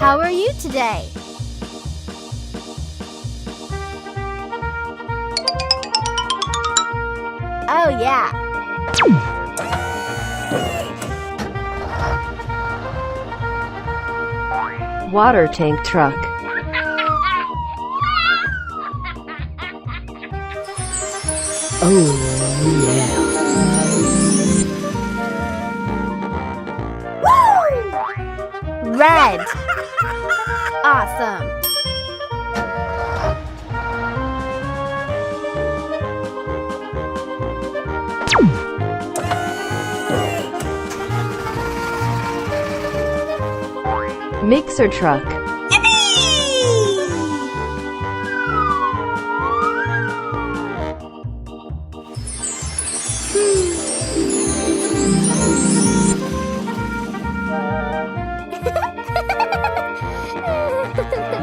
How are you today? Oh, yeah. Water tank truck. Oh, yeah. Red. Awesome. Mixer truck.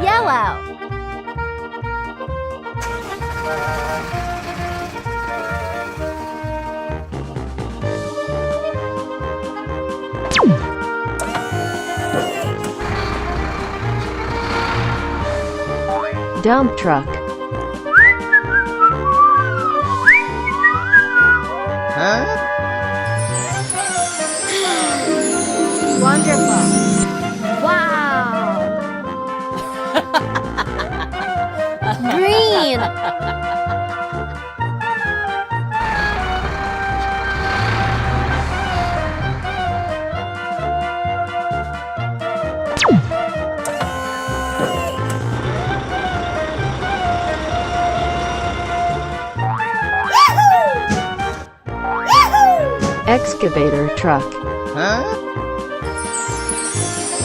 Yellow. Dump truck. Wonderful. Wow. Green. Excavator truck.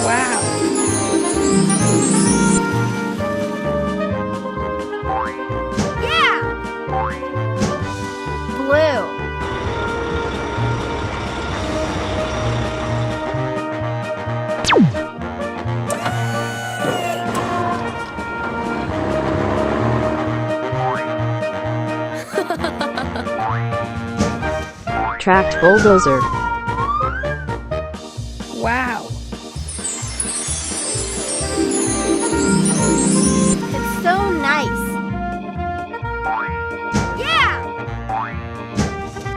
Wow. Yeah. Blue. Tracked bulldozer. Wow. It's so nice. Yeah.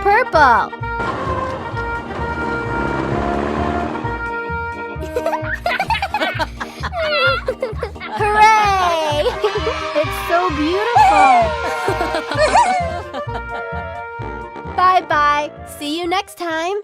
Purple. Hooray! It's so beautiful. Bye-bye. See you next time.